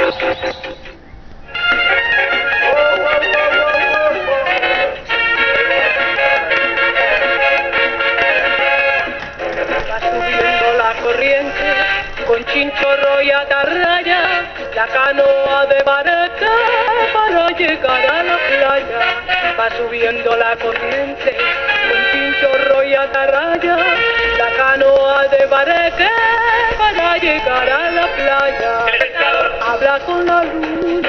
Va subiendo la corriente con chinchorro y atarraya, la canoa de barca para llegar a la playa. Va subiendo la corriente con chinchorro y atarraya, la canoa de barca para llegar a la playa. Habla con la luna.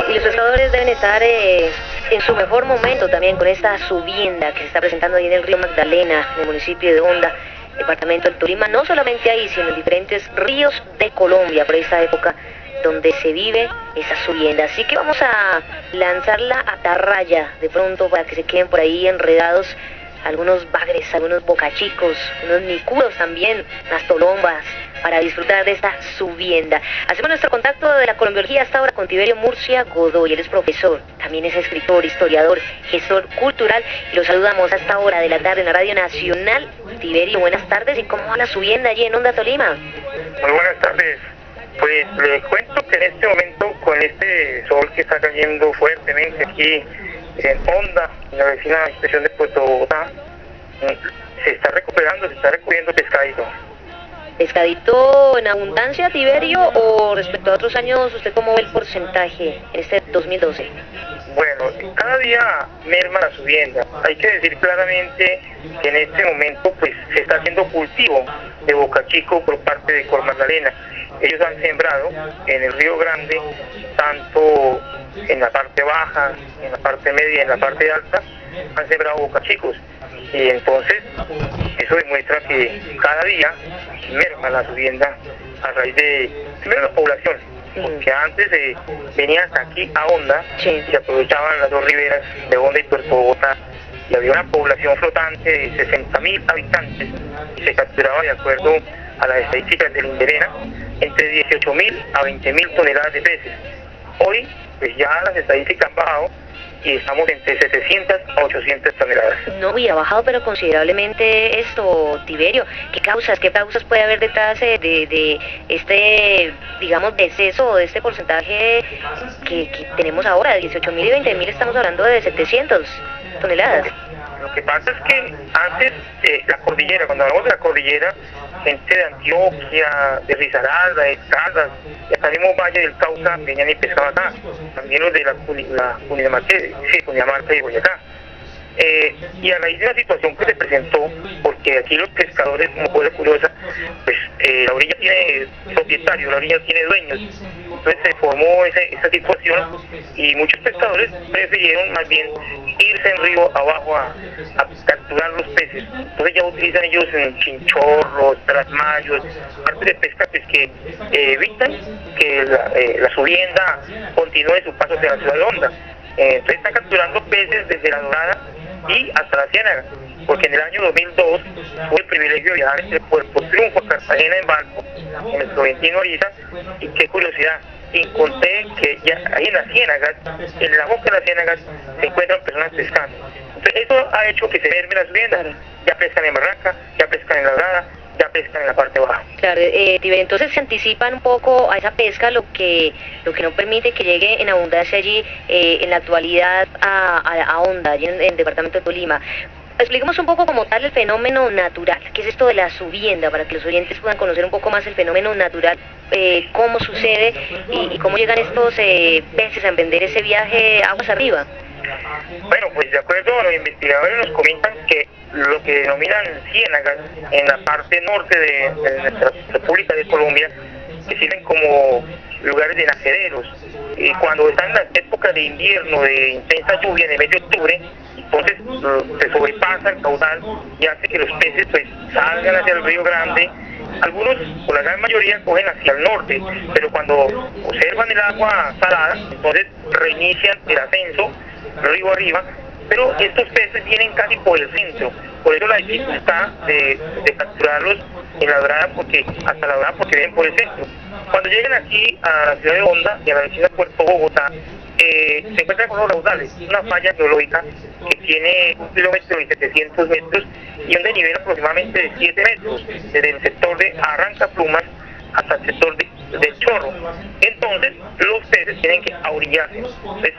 Y los pescadores deben estar en su mejor momento también con esta subienda que se está presentando ahí en el río Magdalena, en el municipio de Honda, departamento del Tolima, no solamente ahí, sino en diferentes ríos de Colombia por esta época donde se vive esa subienda. Así que vamos a lanzar la atarraya de pronto para que se queden por ahí enredados algunos bagres, algunos bocachicos, unos micudos también, unas tolombas, para disfrutar de esta subienda. Hacemos nuestro contacto de la colombiología hasta ahora con Tiberio Murcia Godoy. Él es profesor, también es escritor, historiador, gestor cultural, y lo saludamos a esta hora de la tarde en la Radio Nacional. Tiberio, buenas tardes, ¿y cómo va la subienda allí en Honda, Tolima? Muy buenas tardes. Pues les cuento que en este momento, con este sol que está cayendo fuertemente aquí en Honda, en la vecina estación de Puerto Bogotá, se está recubriendo pescadito. ¿Pescadito en abundancia, Tiberio, o respecto a otros años, usted cómo ve el porcentaje en este 2012? Bueno, cada día merma la subienda. Hay que decir claramente que en este momento pues se está haciendo cultivo de bocachico por parte de Cor Magdalena. Ellos han sembrado en el Río Grande, tanto en la parte baja, en la parte media, en la parte alta, han sembrado bocachicos. Y entonces eso demuestra que cada día merma la subienda a raíz de, primero, la población, porque antes venían hasta aquí a Honda, y se aprovechaban las dos riberas de Honda y Puerto Bogotá, y había una población flotante de 60.000 habitantes, y se capturaba, de acuerdo a las estadísticas del Inderena, entre 18.000 a 20.000 toneladas de peces. Hoy pues ya las estadísticas han bajado y estamos entre 700 a 800 toneladas. No, y ha bajado pero considerablemente esto, Tiberio. ¿Qué causas puede haber detrás de este, digamos, deceso, de este porcentaje que tenemos ahora? De 18.000 y 20.000 estamos hablando de 700 toneladas. Lo que pasa es que antes, la cordillera, cuando hablamos de la cordillera, gente de Antioquia, de Risaralda, de Caldas, y hasta el mismo Valle del Cauca venían y pescaban acá, también los de la Cundinamarca y Boyacá. Y a raíz de la situación que se presentó, porque aquí los pescadores, como cosa curiosa, pues la orilla tiene propietario, la orilla tiene dueños, entonces se formó esa situación y muchos pescadores prefirieron más bien irse en río abajo a capturar los peces. Entonces ya utilizan ellos en chinchorros, trasmayos, parte de pesca pues que evitan que la subienda continúe su paso hacia la ciudad de Honda. Entonces están capturando peces desde la Dorada y hasta la Ciénaga, porque en el año 2002 tuve el privilegio de viajar entre Puerto Triunfo a Cartagena en barco, en el Florentino Ariza, y qué curiosidad, encontré que ya ahí en las ciénagas, en la boca de las ciénagas, se encuentran personas pescando. Entonces eso ha hecho que se merme la subienda, ya pescan en barranca, ya pescan en la Dorada, ya pescan en la parte baja. Claro, Tiberio, entonces se anticipan un poco a esa pesca, lo que no permite que llegue en abundancia allí en la actualidad a Honda, allí en el departamento de Tolima. Expliquemos un poco como tal el fenómeno natural. ¿Qué es esto de la subienda? Para que los oyentes puedan conocer un poco más el fenómeno natural, cómo sucede y cómo llegan estos peces a emprender ese viaje aguas arriba. Bueno, pues de acuerdo a los investigadores nos comentan que lo que denominan ciénagas en la parte norte de nuestra República de Colombia, que sirven como lugares de nacederos, y cuando están en la época de invierno de intensa lluvia en el mes de octubre, entonces se sobrepasa el caudal y hace que los peces pues salgan hacia el Río Grande. Algunos, o la gran mayoría, cogen hacia el norte, pero cuando observan el agua salada, entonces reinician el ascenso río arriba, pero estos peces vienen casi por el centro, por eso la dificultad de capturarlos en la Dorada, porque vienen por el centro. Cuando llegan aquí a la ciudad de Honda y a la vecina Puerto Bogotá, se encuentran con los raudales, una falla geológica que tiene 1 kilómetro y 700 metros y un desnivel aproximadamente de 7 metros, desde el sector de Arrancaplumas hasta el sector de del chorro. Entonces los peces tienen que ahorillarse. Entonces,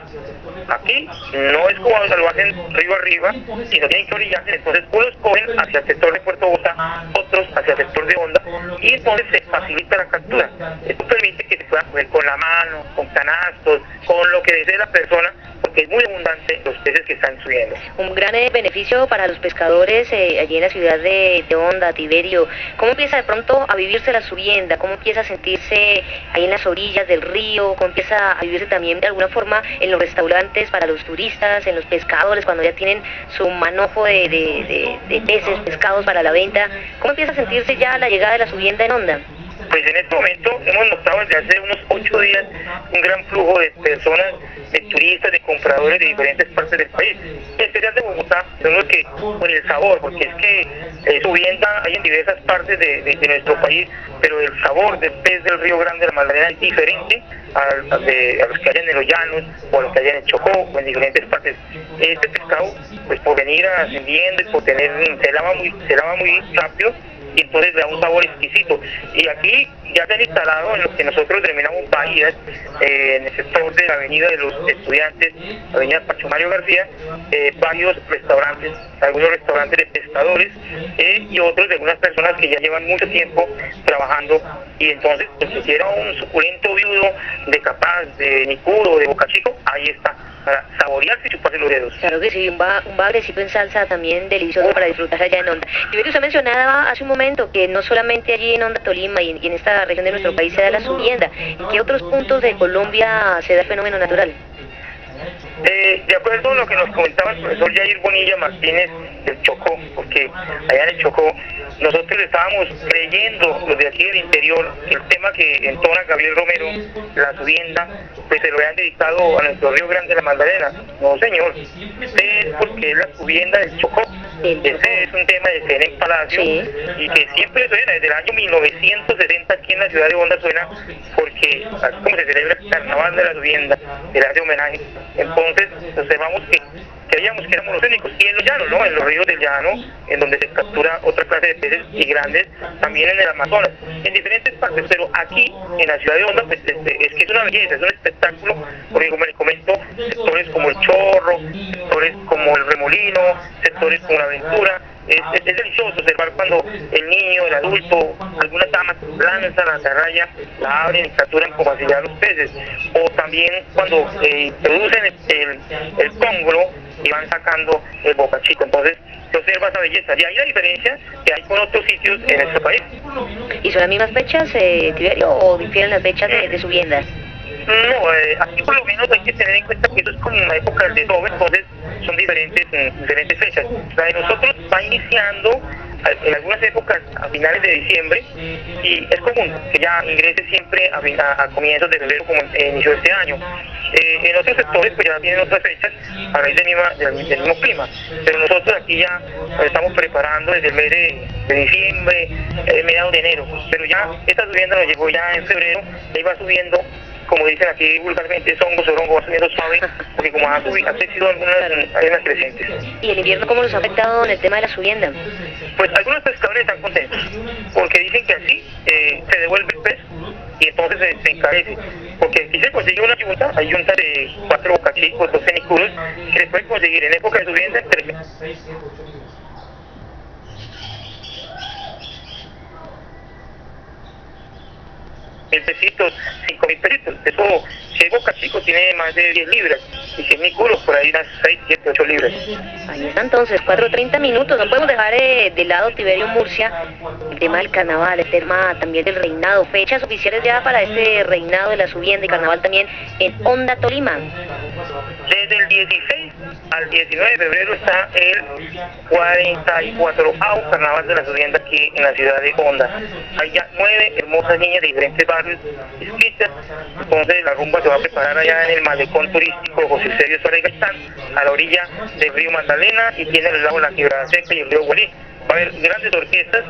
aquí no es como lo hacen río arriba, sino tienen que orillarse. Entonces unos cogen hacia el sector de Puerto Bosa, otros hacia el sector de Honda, y entonces se facilita la captura. Esto permite que se pueda coger con la mano, con canastos, con lo que desee la persona, porque es muy abundante los peces que están subiendo. Un gran beneficio para los pescadores allí en la ciudad de Honda, Tiberio. ¿Cómo empieza de pronto a vivirse la subienda? ¿Cómo empieza a sentirse ahí en las orillas del río? ¿Cómo empieza a vivirse también de alguna forma en los restaurantes para los turistas, en los pescadores, cuando ya tienen su manojo de peces, pescados para la venta? ¿Cómo empieza a sentirse ya la llegada de la subienda en Honda? Pues en este momento hemos notado desde hace unos 8 días un gran flujo de personas, de turistas, de compradores de diferentes partes del país. En especial de Bogotá, son los que, con el sabor, porque es que subienda hay en diversas partes de nuestro país, pero el sabor del pez del Río Grande de la Magdalena es diferente a los que hay en los llanos o a los que hay en el Chocó o en diferentes partes. Este pescado, pues por venir ascendiendo y por tener, se lava muy rápido, y entonces le da un sabor exquisito. Y aquí ya se han instalado en lo que nosotros denominamos bahías, en el sector de la avenida de los Estudiantes, avenida Pacho Mario García, varios restaurantes, algunos restaurantes de pescadores y otros de algunas personas que ya llevan mucho tiempo trabajando, y entonces pues, si quiera un suculento viudo de Capaz, de Nicuro, de Boca Chico, ahí está, para saborearse y chuparse los dedos. Claro que sí, un bagrecito en salsa también delicioso para disfrutar allá en Honda. Y usted mencionaba hace un momento que no solamente allí en Honda, Tolima y en esta región de nuestro país se da la subienda. ¿En qué otros puntos de Colombia se da el fenómeno natural? De acuerdo a lo que nos comentaba el profesor Jair Bonilla Martínez del Chocó, porque allá en el Chocó nosotros estábamos creyendo, los de aquí del interior, el tema que entona Gabriel Romero, la subienda, pues se lo habían dedicado a nuestro Río Grande de la Magdalena. No, señor, este es porque es la subienda del Chocó. Este es un tema de Cenen Palacio, sí, y que siempre suena, desde el año 1970 aquí en la ciudad de Honda suena, porque así como se celebra el carnaval de la subienda, se le hace homenaje. Entonces observamos que creíamos que éramos los únicos, y en los llanos, ¿no? En los ríos del llano, en donde se captura otra clase de peces y grandes, también en el Amazonas, en diferentes partes, pero aquí en la ciudad de Honda pues es que es una belleza, es un espectáculo, porque como les comento, sectores como el Chorro, sectores como el Remolino, sectores como la Aventura, es delicioso observar cuando el niño, el adulto, algunas damas lanzan la atarraya, la abren y capturan con facilidad los peces, o también cuando producen el cóngolo y van sacando el Boca Chico. Entonces se observa esa belleza, y hay la diferencia que hay con otros sitios en nuestro país. ¿Y son las mismas fechas, Tiberio, o difieren las fechas de subiendas? No, aquí por lo menos hay que tener en cuenta que eso es como una época del desove, entonces son diferentes fechas. La de nosotros va iniciando en algunas épocas a finales de diciembre, y es común que ya ingrese siempre a comienzos de febrero, como inició este año. En otros sectores pues ya tienen otras fechas a raíz del mismo clima, pero nosotros aquí ya nos estamos preparando desde el mes de diciembre, mediados de enero, pero ya esta subienda nos llegó ya en febrero, y va subiendo, como dicen aquí vulgarmente, songo sorongo, va subiendo suave, porque como ha crecido algunas crecientes. ¿Y el invierno cómo nos ha afectado en el tema de la subienda? Pues algunos pescadores están contentos, porque dicen que así se devuelve el pez y entonces se encarece, porque aquí se consigue una yunta, hay yuntas de 4 bocachicos, 2 cenicuros, que se pueden conseguir en época de subienda entre $1,000 pesitos, 5,000 pesitos. Eso, si el Boca Chico tiene más de 10 libras, y 100 curos, por ahí unas 6, 7, 8 libras. Ahí está entonces, 4:30 minutos. No podemos dejar de lado, Tiberio Murcia, el tema del carnaval, el tema también del reinado. Fechas oficiales ya para este reinado de la subienda y carnaval también en Honda, Tolima. Desde el 16 al 19 de febrero está el 44º carnaval de la subienda aquí en la ciudad de Honda. Hay ya 9 hermosas niñas de diferentes barrios inscritas. Entonces la rumba se va a preparar allá en el malecón turístico José Sergio Suárez Gaitán, a la orilla del río Magdalena, y tiene el lago La Quebrada Seca y el río Huelí. va a haber grandes orquestas,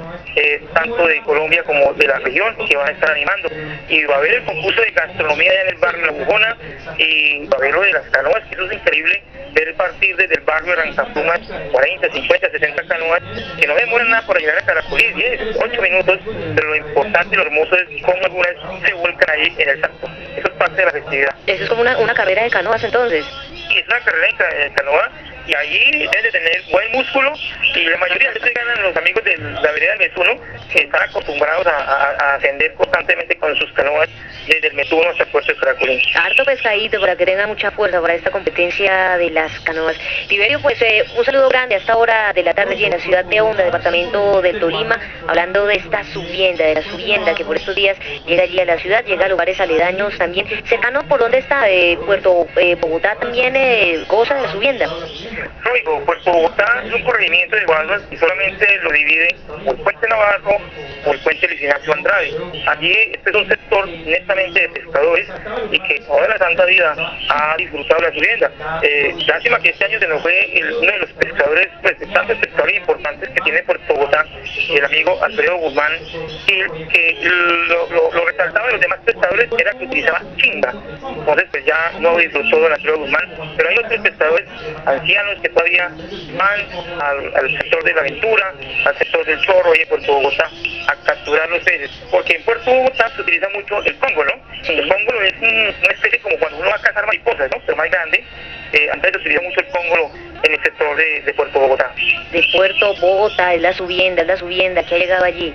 tanto de Colombia como de la región, que van a estar animando, y va a haber el concurso de gastronomía allá en el barrio La Bujona, y va a haber lo de las canoas, que eso es increíble, ver partir desde el barrio de Rancaplumas 40, 50, 60 canoas, que no demoran nada por llegar a Caracolí, 10, 8 minutos, pero lo importante y lo hermoso es cómo algunas se vuelcan ahí en el salto. Eso es parte de la festividad. Eso es como una carrera de canoas entonces. Y es una carrera de canoa, y ahí deben de tener buen músculo, y la mayoría de veces ganan los amigos de la vereda del Metuno, que están acostumbrados a ascender constantemente con sus canoas desde el Metuno hasta el puerto de Caracolí. Harto pescadito para que tenga mucha fuerza para esta competencia de las canoas. Tiberio, pues un saludo grande a esta hora de la tarde allí en la ciudad de Honda, departamento del Tolima, hablando de esta subienda, de la subienda que por estos días llega allí a la ciudad, llega a lugares aledaños también. Cercano, ¿por dónde está? Puerto Bogotá también goza de la subienda. Lógico, Puerto Bogotá es un corregimiento de Guaduas y solamente lo divide o el puente Navarro o el puente Luis Ignacio Andrade. Allí este es un sector netamente de pescadores y que toda la santa vida ha disfrutado la subienda. Lástima que este año se nos fue uno de los pescadores, pues de tantos pescadores importantes que tiene Puerto Bogotá, el amigo Alfredo Guzmán, que lo resaltaba de los demás pescadores era que utilizaba chinga. Entonces pues ya no disfrutó de Alfredo Guzmán, pero hay otros pescadores ancianos que todavía van al sector de la aventura, al sector del chorro y en Puerto Bogotá a capturar los peces, porque en Puerto Bogotá se utiliza mucho el cóngolo. Sí. El cóngolo es una especie como cuando uno va a cazar mariposas, ¿no? Pero más grande. Antes se utiliza mucho el cóngolo en el sector de Puerto Bogotá. De Puerto Bogotá, es la subienda que ha llegado allí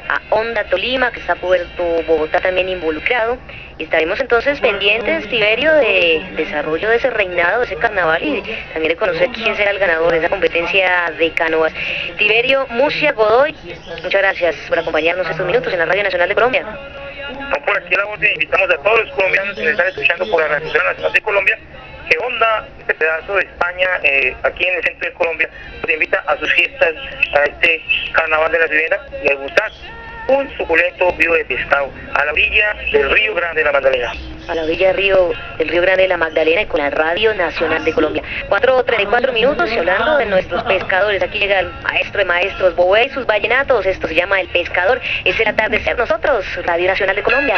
a Honda, Tolima, que está Puerto Bogotá también involucrado. Y estaremos entonces pendientes, Tiberio, de desarrollo de ese reinado, de ese carnaval y también de conocer quién será el ganador de esa competencia de canoas. Tiberio Murcia Godoy, muchas gracias por acompañarnos estos minutos en la Radio Nacional de Colombia. No, por aquí la voz, invitamos a todos los colombianos que nos están escuchando por la Radio Nacional de Colombia, que Honda, este pedazo de España, aquí en el centro de Colombia, nos invita a sus fiestas, a este carnaval de la subienda, y a gustar un suculento vivo de pescado a la orilla del Río Grande de la Magdalena. A la orilla del Río Grande de la Magdalena y con la Radio Nacional de Colombia. 4:34 minutos y hablando de nuestros pescadores, aquí llega el maestro de maestros, Boé y sus vallenatos, esto se llama El Pescador, es el atardecer nosotros, Radio Nacional de Colombia.